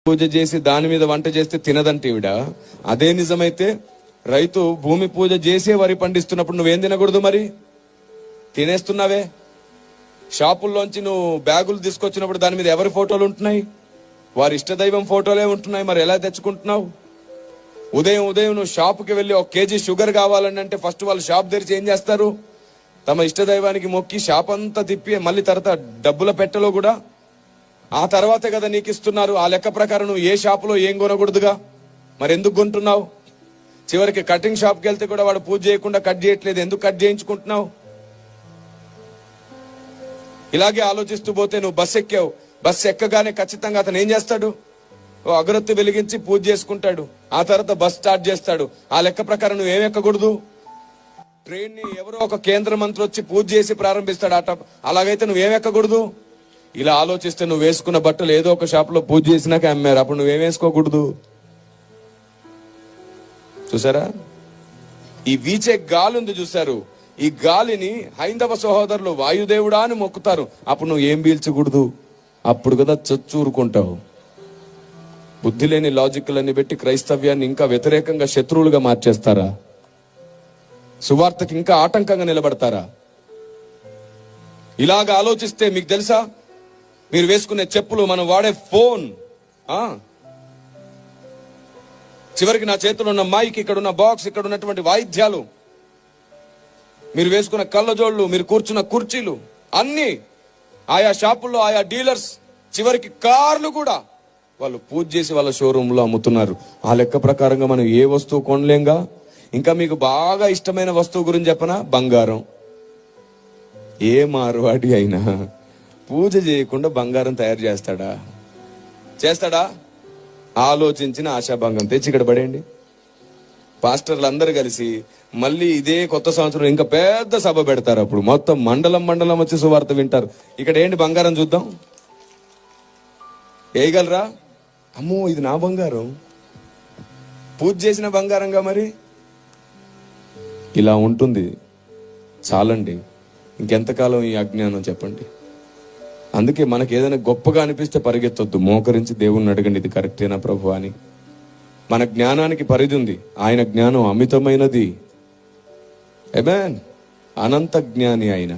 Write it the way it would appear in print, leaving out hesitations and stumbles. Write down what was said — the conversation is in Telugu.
పూజ చేసి దాని మీద వంట చేస్తే తినదంటే ఈవిడ. అదే నిజమైతే రైతు భూమి పూజ చేసే వరి పండిస్తున్నప్పుడు నువ్వేం తినకూడదు? మరి తినేస్తున్నావే. షాపుల్లోంచి నువ్వు బ్యాగులు తీసుకొచ్చినప్పుడు దాని మీద ఎవరి ఫోటోలు ఉంటున్నాయి? వారి ఇష్టదైవం ఫోటోలే ఉంటున్నాయి. మరి ఎలా తెచ్చుకుంటున్నావు? ఉదయం నువ్వు షాపుకి వెళ్ళి 1 కేజీ షుగర్ కావాలని అంటే ఫస్ట్ వాళ్ళు షాప్ తెరిచి ఏం చేస్తారు? తమ ఇష్టదైవానికి మొక్కి షాప్ అంతా తిప్పి మళ్ళీ తర్వాత డబ్బుల పెట్టెలో కూడా ఆ తర్వాతే కదా నీకు ఇస్తున్నారు. ఆ లెక్క ప్రకారం నువ్వు ఏ షాపులో ఏం కొనకూడదుగా. మరి ఎందుకు కొంటున్నావు? చివరికి కటింగ్ షాప్కి వెళ్తే కూడా వాడు పూజ చేయకుండా కట్ చేయట్లేదు. ఎందుకు కట్ చేయించుకుంటున్నావు? ఇలాగే ఆలోచిస్తూ పోతే నువ్వు బస్సు ఎక్కావు. బస్సు ఎక్కగానే ఖచ్చితంగా అతను ఏం చేస్తాడు? ఓ అగరొత్తి వెలిగించి పూజ చేసుకుంటాడు. ఆ తర్వాత బస్ స్టార్ట్ చేస్తాడు. ఆ లెక్క ప్రకారం నువ్వేం ఎక్కకూడదు. ట్రైన్ ని ఎవరో ఒక కేంద్ర మంత్రి వచ్చి పూజ చేసి ప్రారంభిస్తాడు ఆట. అలాగైతే నువ్వేం ఎక్కకూడదు. ఇలా ఆలోచిస్తే నువ్వు వేసుకున్న బట్టలు ఏదో ఒక షాప్ లో పూజ చేసినాక అమ్మారు. అప్పుడు నువ్వేం వేసుకోకూడదు. చూసారా? ఈ వీచే గాలి ఉంది చూసారు. ఈ గాలిని హైందవ సహోదరులు వాయుదేవుడా అని మొక్కుతారు. అప్పుడు నువ్వు ఏం పీల్చకూడదు. అప్పుడు కదా చచ్చూరుకుంటావు. బుద్ధి లేని లాజిక్లన్నీ పెట్టి క్రైస్తవ్యాన్ని ఇంకా వ్యతిరేకంగా శత్రువులుగా మార్చేస్తారా? సువార్తకి ఇంకా ఆటంకంగా నిలబడతారా? ఇలాగ ఆలోచిస్తే మీకు తెలుసా, మీరు వేసుకునే చెప్పులు, మనం వాడే ఫోన్, చివరికి నా చేతిలో ఉన్న మైక్, ఇక్కడ ఉన్న బాక్స్, ఇక్కడ ఉన్నటువంటి వాయిద్యాలు, మీరు వేసుకున్న కళ్ళజోళ్ళు, మీరు కూర్చున్న కుర్చీలు, అన్ని ఆయా షాపుల్లో ఆయా డీలర్స్, చివరికి కార్లు కూడా వాళ్ళు పూజ చేసి వాళ్ళ షోరూమ్ లో అమ్ముతున్నారు. ఆ లెక్క ప్రకారంగా మనం ఏ వస్తువు కొనలేంగా. ఇంకా మీకు బాగా ఇష్టమైన వస్తువు గురించి చెప్పనా? బంగారం. ఏ మార్వాడి అయినా పూజ చేయకుండా బంగారం తయారు చేస్తాడా? ఆలోచించిన ఆశాభంగం తెచ్చి ఇక్కడ పడేయండి. పాస్టర్లు అందరు కలిసి మళ్ళీ ఇదే కొత్త సంవత్సరం ఇంకా పెద్ద సభ పెడతారు. అప్పుడు మొత్తం మండలం వచ్చి సువార్త వింటారు. ఇక్కడ ఏంటి? బంగారం చూద్దాం. వేయగలరా? అమ్మో, ఇది నా బంగారం, పూజ చేసిన బంగారంగా. మరి ఇలా ఉంటుంది. చాలండి. ఇంకెంతకాలం ఈ అజ్ఞానం చెప్పండి. అందుకే మనకి ఏదైనా గొప్పగా అనిపిస్తే పరిగెత్తొద్దు. మోకరించి దేవుణ్ణి అడగండి, ఇది కరెక్టేనా ప్రభు అని. మన జ్ఞానానికి పరిధి ఉంది. ఆయన జ్ఞానం అమితమైనది. ఆమేన్. అనంత జ్ఞాని ఆయన.